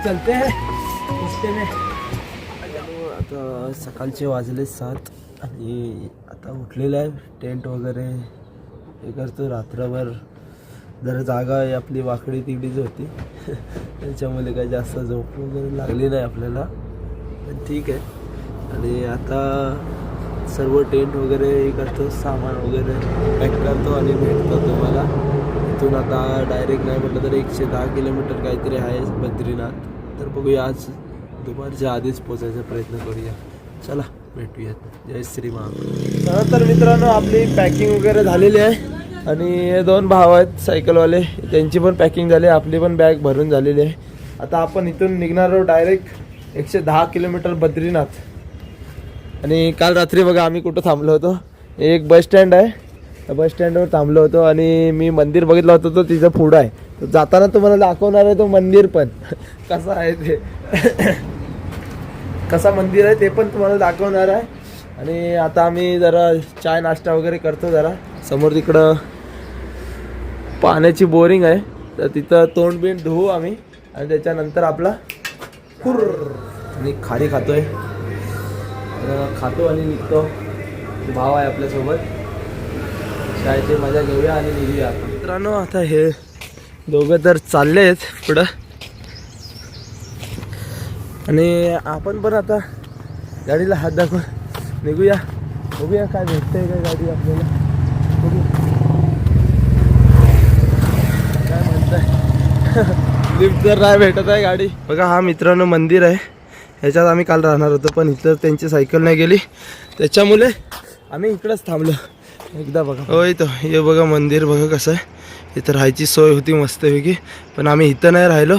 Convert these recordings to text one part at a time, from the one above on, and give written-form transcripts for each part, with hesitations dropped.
चलते हैं रस्ते में। आता सकाळचे वाजले 7 आणि आता उठलेलं आहे. टेंट वगैरे हे करतो. रात्रभर जरा जागा आहे आपली वाकडी तिकडीच होती त्याच्यामुळे काही जास्त झोप वगैरे लागली नाही आपल्याला, पण ठीक आहे. आणि आता सर्व टेंट वगैरे हे करतो, सामान वगैरे पॅक करतो आणि भेटतो तुम्हाला. इथून आता डायरेक्ट नाही म्हटलं तर 110 किलोमीटर काहीतरी आहे बद्रीनाथ. तर बघूया, आज दुपारच्या आधीच पोचायचा प्रयत्न करूया. चला भेटूयात. जय श्री महाराज. तर मित्रांनो, आपली पॅकिंग वगैरे झालेली आहे आणि हे 2 भाव आहेत सायकलवाले, त्यांची पण पॅकिंग झाली, आपली पण बॅग भरून झालेली आहे. आता आपण इथून निघणार आहोत डायरेक्ट 110 किलोमीटर बद्रीनाथ. आणि काल रात्री बघा आम्ही कुठं थांबलो होतो, एक बस स्टँड आहे, त्या बस स्टँडवर थांबलो होतो आणि मी मंदिर बघितलं होतं, तो तिचं पुढं आहे. तर जाताना तुम्हाला दाखवणार आहे तो मंदिर पण कसं आहे ते कसा मंदिर आहे ते पण तुम्हाला दाखवणार आहे. आणि आता आम्ही जरा चाय नाश्ता वगैरे करतो. जरा समोर तिकडं पाण्याची बोरिंग आहे, तर तिथं तोंड बिंड धुवू आम्ही आणि त्याच्यानंतर आपला आणि खारी खातो आणि निघतो. भाव आहे आपल्यासोबत, शाळेची मजा घेऊया आणि निघूया. मित्रांनो, आता हे दोघं तर चालले आहेत पुढं आणि आपण पण आता गाडीला हात दाखवून निघूया. बघूया काय भेटतंय काय गाडी आपल्याला. बघू काय म्हणताय. लिफ्ट जर नाही भेटत आहे गाडी. बघा हा मित्रांनो मंदिर आहे, ह्याच्यात आम्ही काल राहणार होतो, पण इथं त्यांची सायकल नाही गेली, त्याच्यामुळे आम्ही इकडंच थांबलो. एकदा बघा, होय तो हे बघा मंदिर बघा कसं आहे. इथं राहायची सोय होती मस्तपैकी, पण आम्ही इथं नाही राहिलो,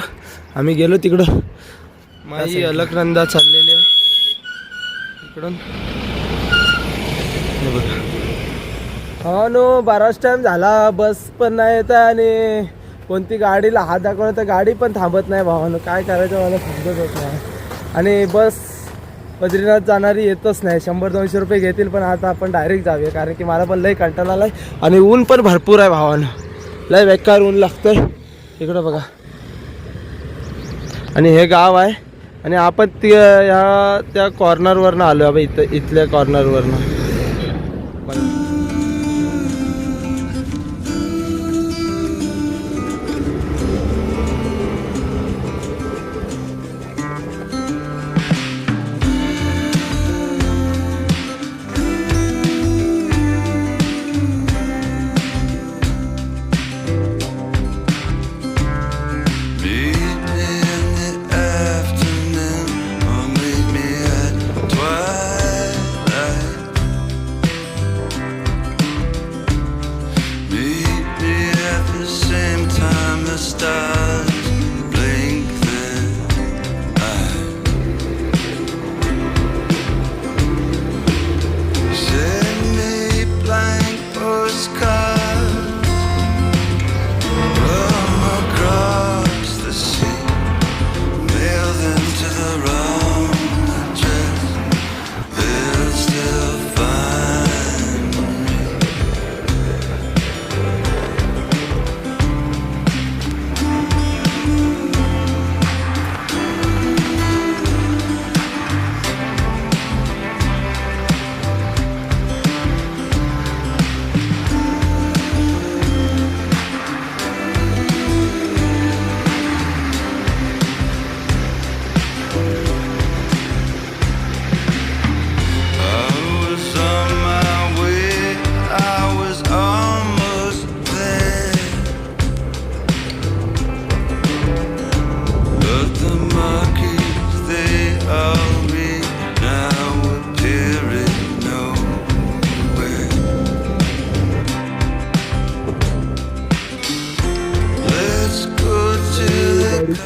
आम्ही गेलो तिकडं. माझी अलकनंदा चाललेली आहे इकडून. हे बघा, हा नो बराच टाइम झाला, बस पण नाही येत आणि कोणती गाडीला हात दाखवला तर गाडी पण थांबत नाही. भावानं काय करायचं मला समजत होत नाही. आणि बस बद्रीनाथ जाणारी येतच नाही, 100-200 रुपये घेतील. पण आता आपण डायरेक्ट जाऊया, कारण की मला पण लई कंटाळा आला आहे आणि ऊन पण भरपूर आहे भावानं, लय बेकार ऊन लागतंय इकडं बघा. आणि हे गाव आहे आणि आपण त्या कॉर्नरवरनं आलो आहे इथं, इथल्या कॉर्नरवरनं.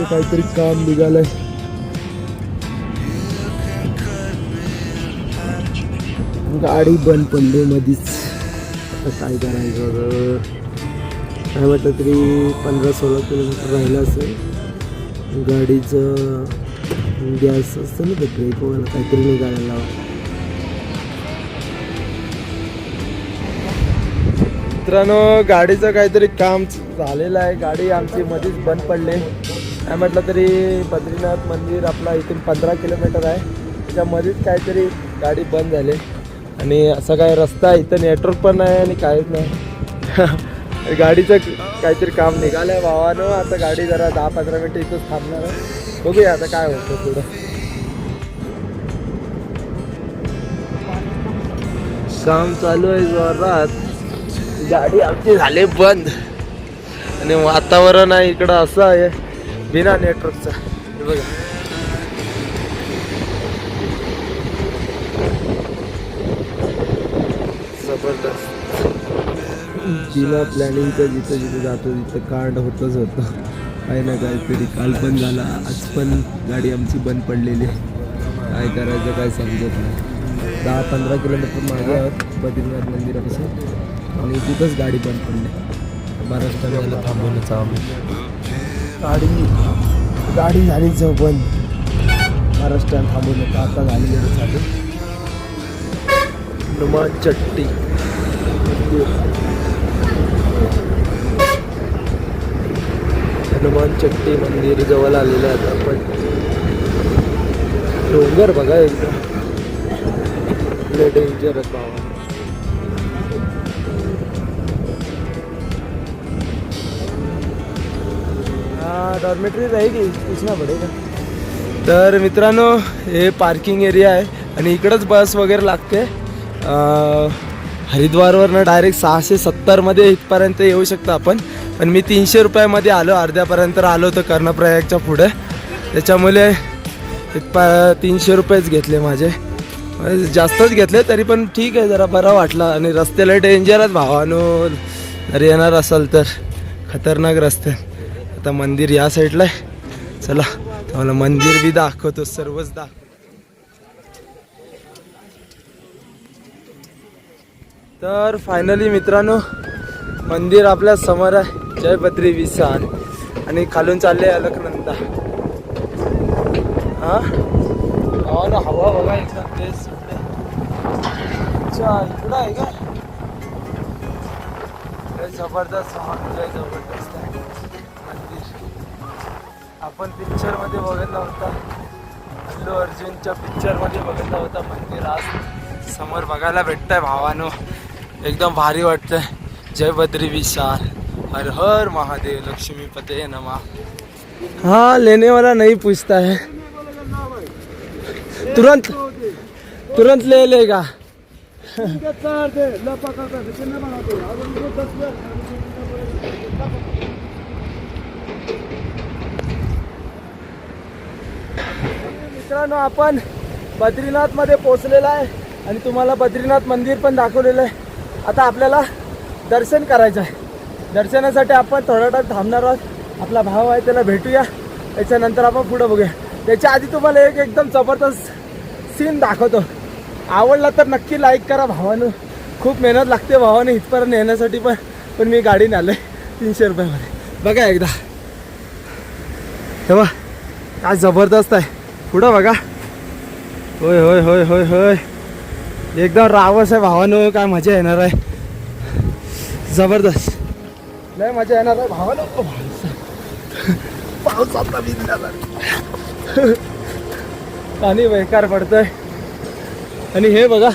काहीतरी काम निघालंय. गाडी बंद पडली मधीच, काय करायचं. काय म्हटलं तरी 15-16 किलोमीटर राहिलं असेल. गाडीचं गॅस असतं ना, ते ब्रेक वगैरे काहीतरी निघायला लावा. मित्रांनो, गाडीचं काहीतरी काम झालेलं आहे, गाडी आमची मध्येच बंद पडली. काय म्हटलं तरी बद्रीनाथ मंदिर आपला इथून 15 किलोमीटर आहे. त्याच्यामध्येच काहीतरी गाडी बंद झाली आणि असा काय रस्ता इथं नेटवर्क पण नाही आणि काहीच नाही. गाडीचं काहीतरी काम निघालं आहे भावानं. आता गाडी जरा 10-15 मिनटं इथंच थांबणार आहे. बघूया आता काय होतं पुढं. काम चालू आहे जोरात. गाडी आमची झाली बंद आणि वातावरण आहे इकडं असं आहे बिना नेटवर्कचं. हे बघा जबरदस्त. बिना प्लॅनिंगचं जिथं जिथं जातो तिथं कांड होतच होतं. काही ना काहीतरी काल पण झाला, आज पण गाडी आमची बंद पडलेली. काय करायचं काय समजत नाही. 10-15 किलोमीटर मागे आहोत बद्रीनाथ मंदिरापासून आणि तिथंच गाडी बंद पडली. बराच टाइम झाला थांबवूनच आम्ही. गाडी झाली जो बंद. बराच टाइम थांबवलं आता झाली चालू. हनुमान चट्टी हनुमान चट्टी मंदिर जवळ आलेलं आहे आता आपण. डोंगर बघा एकदम डेंजरस बाबा. डॉर्मेटरी रहेगी पूछना पडेगा. तर मित्रांनो हे पार्किंग एरिया आहे आणि इकडंच बस वगैरे लागते. हरिद्वारवरनं डायरेक्ट 670मध्ये इथपर्यंत येऊ शकतो आपण. पण मी 300 रुपयामध्ये आलो, अर्ध्यापर्यंत आलो होतो कर्णप्रयागच्या पुढे. त्याच्यामुळे 300 रुपयेच घेतले माझे. जास्तच घेतले तरी पण ठीक आहे, जरा बरा वाटला. आणि रस्त्याला डेंजरच भावानो, जर येणार असाल तर खतरनाक रस्ते. आता मंदिर या साईडला आहे. चला तुम्हाला मंदिर बी दाखवतो, सर्वच दाखवतो. तर फायनली मित्रांनो मंदिर आपल्या समोर आहे. जय बद्री विशाल. आणि खालून चालले अलकनंदा. हा ना हवा बघा एकदम तेच सुटते. अच्छा इकडं आहे का? जबरदस्त जबरदस्त आहे मंदिर. आपण पिक्चरमध्ये बघितला होता, अल्लू अर्जुनच्या पिक्चरमध्ये बघितला होता मंदिर. आज समोर बघायला भेटतंय भावानो. एकदम भारी वाटतंय. जय बद्री विशाल. हर हर महादेव. लक्ष्मीपते नमः. हाँ लेने वाला नहीं पूछता है, तुरंत ले लेगा. मित्रांनो आपण बद्रीनाथ मध्ये पोहोचलेला आहे आणि तुम्हाला बद्रीनाथ मंदिर पण दाखवलेलं आहे. आता आपल्याला दर्शन करायचं आहे. दर्शनासाठी आपण थोडा टाइम थांबणार आहोत. आपला भाव आहे त्याला भेटूया, त्याच्यानंतर आपण पुढे बघूया. त्याच्या आधी तुम्हाला एक एकदम जबरदस्त सीन दाखवतो. आवडला तर नक्की लाईक करा भावानं. खूप मेहनत लागते भावानं इथपर्यंत येण्यासाठी. पण मी गाडीने आलोय 300 रुपयामध्ये. बघा एकदा, तेव्हा काय जबरदस्त आहे. पुढं बघा. होय होय होय होय होय एकदम रावस आहे भावानं. काय मजा येणार आहे, जबरदस्त लय मजा येणार आहे भावानं. पाऊस आता भिजला पाणी बेकार पडतंय. आणि हे बघा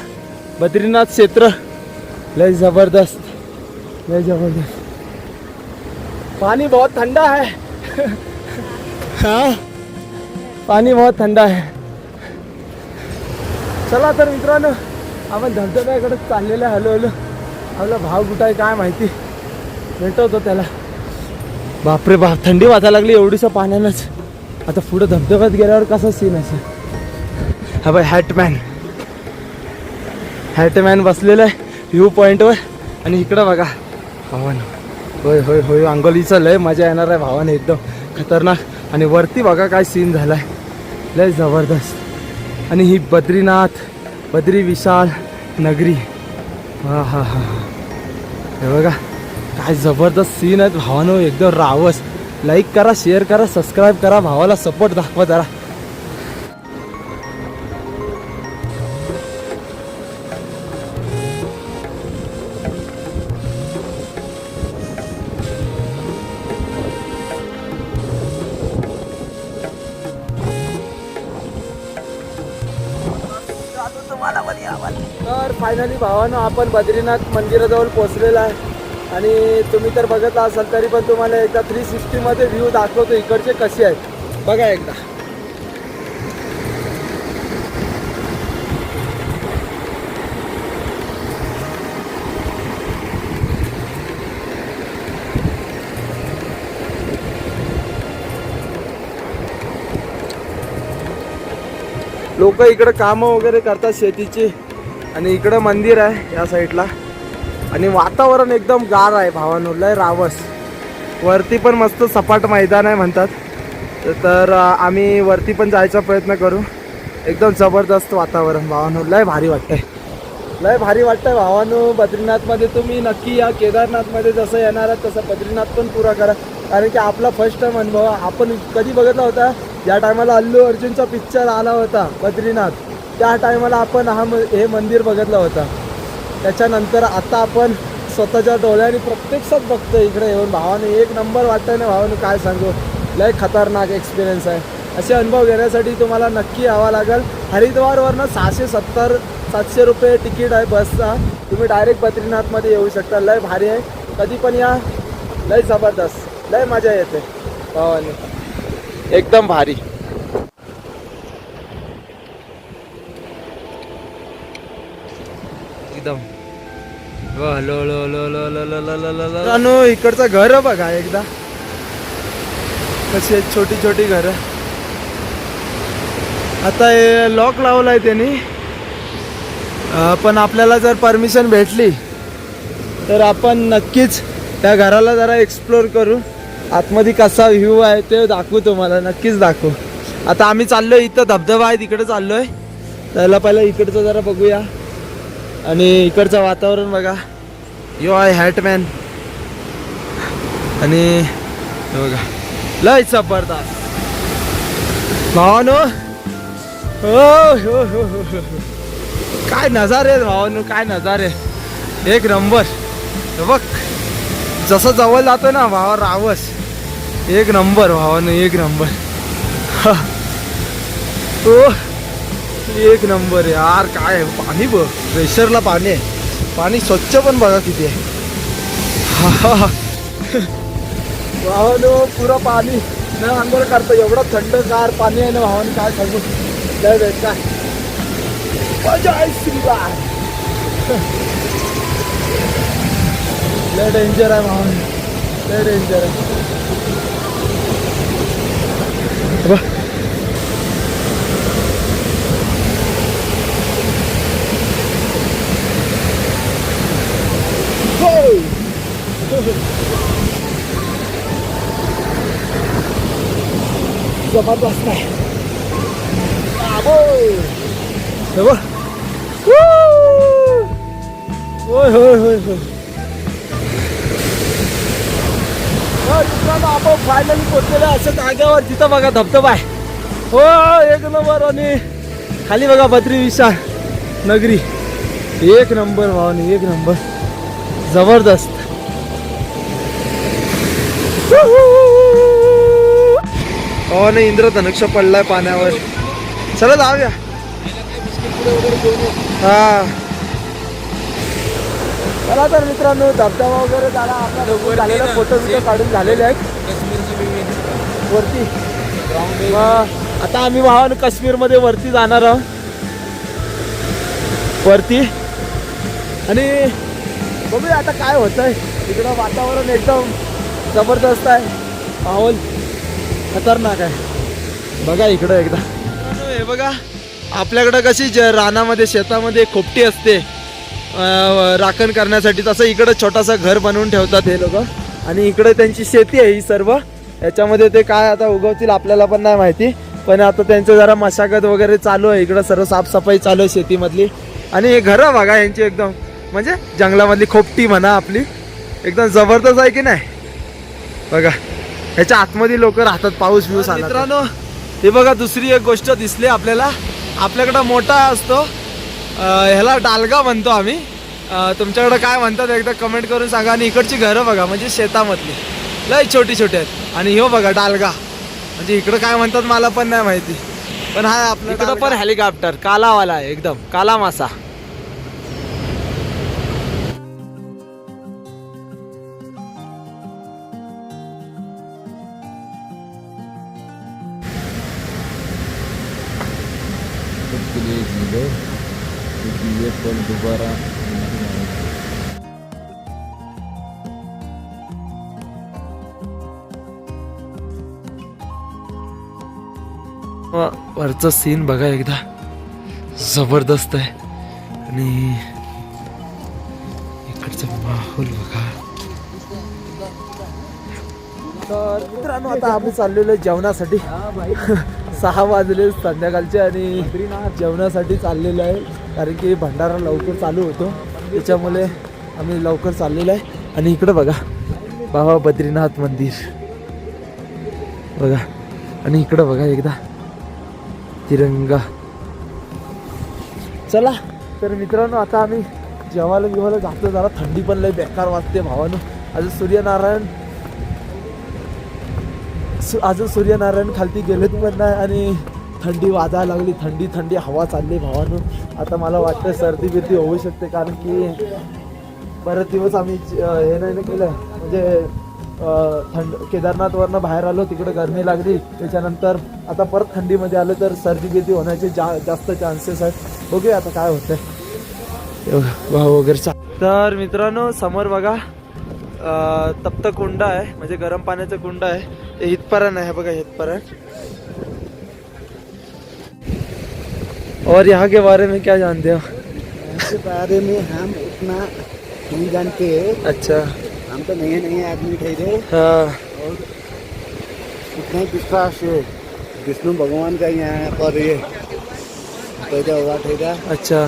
बद्रीनाथ क्षेत्र लय जबरदस्त, लय जबरदस्त. पानी बहुत ठंडा है. हाँ पानी बहुत ठंडा है. चला तर मित्रांनो आपण धबधब्याकडे चाललेलं आहे. Hello hello. आपला भाव कुठं आहे काय माहिती, भेटवतो त्याला. बापरे बाप थंडी वाजायला लागली एवढीशा पाण्यानंच. आता पुढे धबधब्यात गेल्यावर कसा सीन असेल. हा बाय हॅटमॅन बसलेलं आहे व्ह्यू पॉईंटवर. आणि इकडं बघा भावानं. होय होय होय अंगोलीचं लय मजा येणार आहे भावानं, एकदम खतरनाक. आणि वरती बघा काय सीन झाला आहे, लय जबरदस्त. आणि ही बद्री विशाल नगरी. हा हा हा हे बघा काय जबरदस्त सीन आहेत भावानो, एकदम रावस. लाईक करा, शेअर करा, सबस्क्राईब करा, भावाला सपोर्ट दाखवा जरा. तर फायनली भावानं आपण बद्रीनाथ मंदिराजवळ पोहोचलेला आहे आणि तुम्ही तर बघितला असाल तरी पण तुम्हाला एकदा 360 मध्ये व्ह्यू दाखवतो इकडचे कसे आहेत बघा एकदा. लोक इकडे कामं वगैरे करतात शेतीची आणि इकडं मंदिर आहे या साईडला आणि वातावरण एकदम गार आहे भावानो, लय रावस. वरती पण मस्त सपाट मैदान आहे म्हणतात, तर आम्ही वरती पण जायचा प्रयत्न करू. एकदम जबरदस्त वातावरण भावानो, लय भारी वाटतंय, लय भारी वाटतंय भावानो. बद्रीनाथमध्ये तुम्ही नक्की या. केदारनाथमध्ये जसं येणार आहात तसं बद्रीनाथ पण पुरा करा, कारण की आपला फर्स्ट टाइम अनुभव. आपण कधी बघितला होता ज्या टायमाला अल्लू अर्जुनचा पिक्चर आला होता बद्रीनाथ, त्या टायमाला आपण हे मंदिर बघितलं होतं. त्याच्यानंतर आता आपण स्वतःच्या डोळ्याने प्रत्यक्षात बघतो इकडे येऊन भावाने. एक नंबर वाटतंय ना भावाने, काय सांगू, लय खतरनाक एक्सपिरियन्स आहे. असे अनुभव घेण्यासाठी तुम्हाला नक्की यावं लागेल. हरिद्वारवरनं 670-700 रुपये तिकीट आहे बसचा. तुम्ही डायरेक्ट बद्रीनाथमध्ये येऊ शकता. लय भारी आहे, कधी पण या, लय जबरदस्त, लय मजा येते भावाने, एकदम भारी. एकदम इकडचं घर बघा एकदा, कशी आहेत छोटी छोटी घरं. आता हे लॉक लावलाय त्यांनी, पण आपल्याला जर परमिशन भेटली तर आपण नक्कीच त्या घराला जरा एक्सप्लोर करू. आतमध्ये कसा व्ह्यू आहे ते दाखवू तुम्हाला, नक्कीच दाखवू. आता आम्ही चाललोय, इथं धबधबा आहे तिकडे चाललोय. त्याला पहिला इकडचं जरा बघूया आणि इकडचं वातावरण बघा. यो आहे हॅटमॅन आणि हे बघा लय जबरदस्त भावानो. हो हो हो हो हो, काय नजारे भावानो, काय नजारे, एक नंबर. बघ जसं जवळ जातो ना भावा रावस, एक नंबर भावानो, एक नंबर. हो एक नंबर यार. काय पाणी बघ, प्रेशरला पाणी आहे, पाणी स्वच्छ पण बघा किती आहे. भावानो पुरं पाणी न अंघोळ करतो, एवढं थंडगार पाणी आहे ना भावानो, काय सांगू, लय बेकार, मजा आहे श्रीबार. लय डेंजर आहे भावानो, लय डेंजर आहे. जबरदस्त आहे. होय होय होय होय. आपण फायनली पोचलेलं अशा जागेवर तिथं बघा धबधबा आहे. हो एक नंबर. आणि खाली बघा बद्री विशाल नगरी, एक नंबर भावानी, एक नंबर, जबरदस्त. भावाने इंद्रधनुष्य पडलाय पाण्यावर. चला जाऊया. हा चला तर मित्रांनो, धबधबा वगैरे झाला आपला, झालेला फोटो बिटो काढून झालेले आहेत वरती. आता आम्ही भावानं काश्मीरमध्ये वरती जाणार आहोत वरती, आणि बघूया आता काय होतंय. इकडं वातावरण एकदम जबरदस्त आहे, माहोल खतरनाक आहे. बघा इकडं एकदा, हे बघा आपल्याकडं कशी रानामध्ये शेतामध्ये खोपटी असते राखण करण्यासाठी, तसं इकडं छोटासा घर बनवून ठेवतात हे लोक. आणि इकडे त्यांची शेती आहे ही सर्व. याच्यामध्ये ते काय आता उगवतील आपल्याला पण नाही माहिती, पण आता त्यांचं जरा मशागत वगैरे चालू आहे. इकडं सर्व साफसफाई चालू आहे शेतीमधली. आणि हे घरं बघा यांची, एकदम म्हणजे जंगलामधली खोपटी म्हणा आपली, एकदम जबरदस्त आहे की नाही. बघा ह्याच्या आतमध्ये लोक राहतात पाऊस बिऊस आला. मित्रांनो हे बघा दुसरी एक गोष्ट दिसली आपल्याला. आपल्याकडं मोठा असतो, ह्याला डालगा म्हणतो आम्ही. तुमच्याकडं काय म्हणतात एकदा कमेंट करून सांगा. आणि इकडची घरं बघा म्हणजे शेतामधली लय छोटी छोटी आहेत. आणि ह्यो बघा डालगा, म्हणजे इकडं काय म्हणतात मला पण नाही माहिती, पण हा आपल्याकडं पण हेलिकॉप्टर कालावाला आहे, एकदम काला मासा. वरचा सीन बघा एकदा, जबरदस्त आहे. आणि इकडचा माहोल बघा. तर मित्रांनो आता आम्ही चाललेलो जेवणासाठी. 6 वाजले संध्याकाळचे आणि जेवणासाठी चाललेलं आहे, कारण की भंडारा लवकर चालू होतो त्याच्यामुळे आम्ही लवकर चाललेलो आहे. आणि इकडं बघा बाबा बद्रीनाथ मंदिर बघा. आणि इकडं बघा एकदा तिरंगा. चला तर मित्रांनो आता आम्ही जेवायला जातो. जरा थंडी पण लय बेकार वाजते भावानो. अजून सूर्यनारायण खालती गेलेत पण नाही आणि थंडी वाजायला लागली. थंडी हवा चालली भावानो. आता मला वाटतं सर्दी बिर्दी होऊ शकते, कारण की बरेच दिवस आम्ही हे नाही केलं, म्हणजे केदारनाथवरनं बाहेर आलो, तिकडे गरमी लागली, त्याच्यानंतर आता परत थंडीमध्ये आलो तर सर्दी बिर्दी होण्याचे जास्त चान्सेस आहेत. बघूया आता काय होतंय. भाव वगैरे. तर मित्रांनो समोर बघा तप्त कुंड आहे, म्हणजे गरम पाण्याचा कुंड आहे. ते इथपर्यंत आहे बघा, इथपर्यंत. और यहाँ के बारे में क्या जानते हो? इसके बारे में हम इतना नहीं जानते. अच्छा. हम तो नए आदमी थे. हाँ. और इतना विश्वास है विष्णु भगवान का यहाँ पर ये पैदा हुआ था. अच्छा.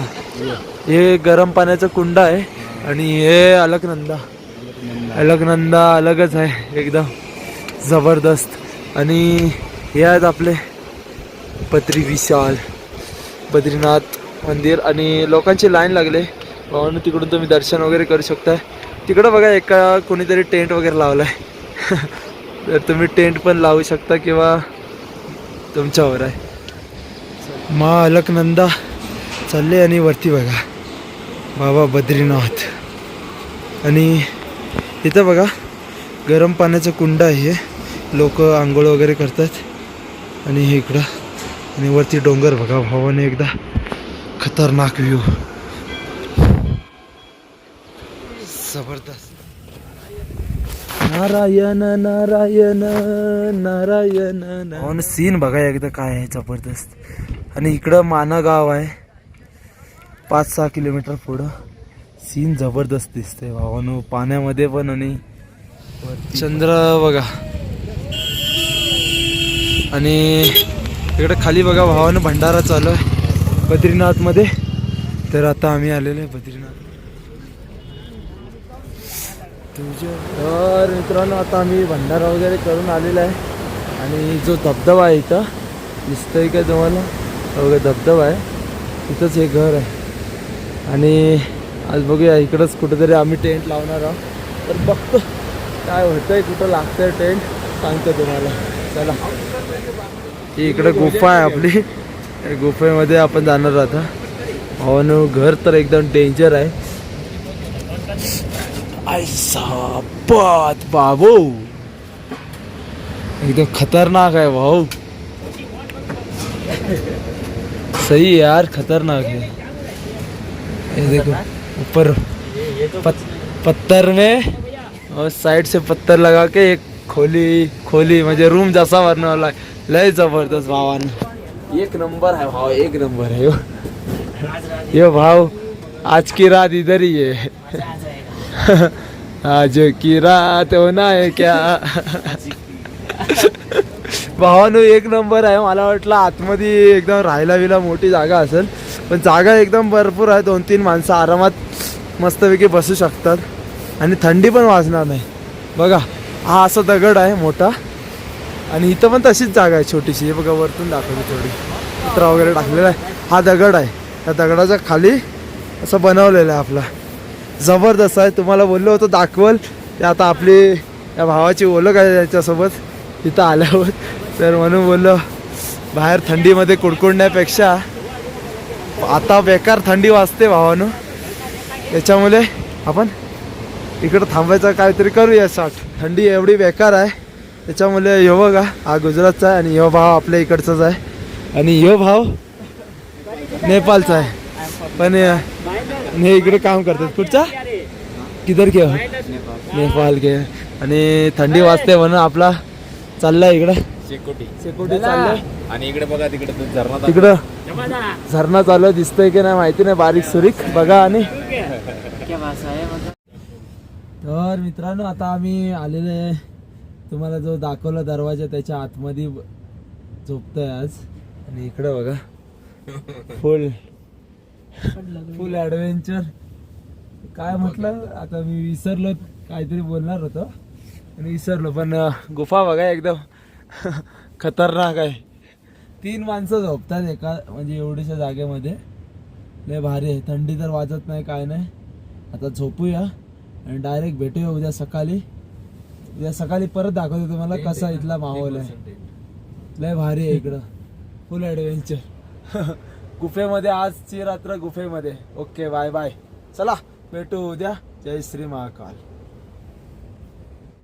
हे गरम पाण्याचं कुंड आहे आणि हे अलकनंदा अलगच आहे एकदम जबरदस्त. आणि हे आहेत आपले पत्री विशाल बद्रीनाथ मंदिर. आणि लोकांची लाईन लागले म्हणून तिकडून तुम्ही दर्शन वगैरे करू शकता. तिकडं बघा एका कोणीतरी टेंट वगैरे लावलाय. तर तुम्ही टेंट पण लावू शकता किंवा तुमच्यावर आहे. मा अलकनंदा चालले आणि वरती बघा बाबा बद्रीनाथ. आणि इथं बघा गरम पाण्याचं कुंड आहे, लोक आंघोळ वगैरे करतात. आणि हे इकडं आणि वरती डोंगर बघा भावाने, एकदा खतरनाक व्ह्यू, जबरदस्त. नारायण नारायण नारायण नारायण. सीन बघा एकदा काय आहे, जबरदस्त. आणि इकडं माना गाव आहे 5-6 किलोमीटर पुढं. सीन जबरदस्त दिसतंय भावानो पाण्यामध्ये पण. आणि चंद्र बघा. आणि इकडे खाली बघा भावानो भंडारा चालू आहे बद्रीनाथ मध्ये. तर आता आम्ही आलेलो आहे बद्रीनाथ. तर मित्रांनो आता आम्ही भंडारा वगैरे करून आलेला आहे. आणि जो धबधबा आहे इथं दिसतोय का तुम्हाला, बघा धबधबा आहे, इथंच हे घर आहे. आणि आज बघूया इकडंच कुठेतरी आम्ही टेंट लावणार आहोत. तर बघतो काय होतंय, कुठं लागतंय टेंट सांगतो तुम्हाला. चला. ही इकडं गुफा आहे आपली, गुफेमध्ये आपण जाणार आता. भावानो घर तर एकदम डेंजर आहे. ऐसा बात बाबू एकदम खतरनाक है भाऊ. सही यार, खतरनाक है. ये देखो ऊपर पत्थर में और साइड से पत्थर लगा के एक खोली म्हणजे रूम जैसा बनने वाला है. लय जबरदस्त भावान. एक नंबर है भाव, एक नंबर है ये भाव. आज की रात इधर ही है. आज की रात होना है क्या. भावानो एक नंबर आहे. मला वाटलं आतमध्ये एकदम राहायला बिला मोठी जागा असेल, पण जागा एकदम भरपूर आहे. 2-3 माणसं आरामात मस्तपैकी बसू शकतात आणि थंडी पण वाजणार नाही. बघा हा असा दगड आहे मोठा आणि इथं पण तशीच जागा आहे छोटीशी. हे बघा वरतून दाखवली थोडी पत्रा वगैरे टाकलेला आहे. हा दगड आहे, त्या दगडाच्या खाली असं बनवलेलं आहे आपला. जबरदस्त आहे. तुम्हाला बोललो होतो दाखवल. ते आता आपली या भावाची ओळख आहे त्याच्यासोबत तिथं आल्यावर, तर म्हणून बोललो बाहेर थंडीमध्ये कुडकुडण्यापेक्षा आता बेकार थंडी वाजते भावानो, त्याच्यामुळे आपण इकडं थांबायचं काहीतरी करूया. थंडी एवढी बेकार आहे त्याच्यामुळे ह्यो बघा हा गुजरातचा आहे आणि ह्यो भाव आपल्या इकडचाच आहे आणि ह्यो भाव नेपाळचा आहे. पण आणि हे इकडे काम करतात. कुठचा किधर के हो? नेपाल के. आणि थंडी वाजते म्हणून आपला चाललाय इकडं शेकोटी चाललंय. आणि इकडे बघा तिकडे झरणा तिकडं झरणा चालू आहे, दिसतोय की नाही माहिती नाही, बारीक सुरीक बघा. आणि तर मित्रांनो आता आम्ही आलेले, तुम्हाला जो दाखवला दरवाजा त्याच्या आतमध्ये झोपतोय आज. आणि इकडं बघा फुल ॲडव्हेंचर. काय म्हटलं आता मी विसरलो, काहीतरी बोलणार होतो आणि विसरलो. पण गुफा बघा एकदम खतरनाक आहे. 3 माणसं झोपतात एका म्हणजे एवढ्याशा जागेमध्ये. लय भारी आहे. थंडी तर वाजत नाही काय नाही. आता झोपूया आणि डायरेक्ट भेटूया उद्या सकाळी. उद्या सकाळी परत दाखवतो तुम्हाला कसा इथला माहोल आहे. लय भारी आहे इकडं, फुल ॲडव्हेंचर. गुफेमध्ये आजची रात्र गुफेमध्ये. Okay bye bye. चला भेटू उद्या. जय श्री महाकाल.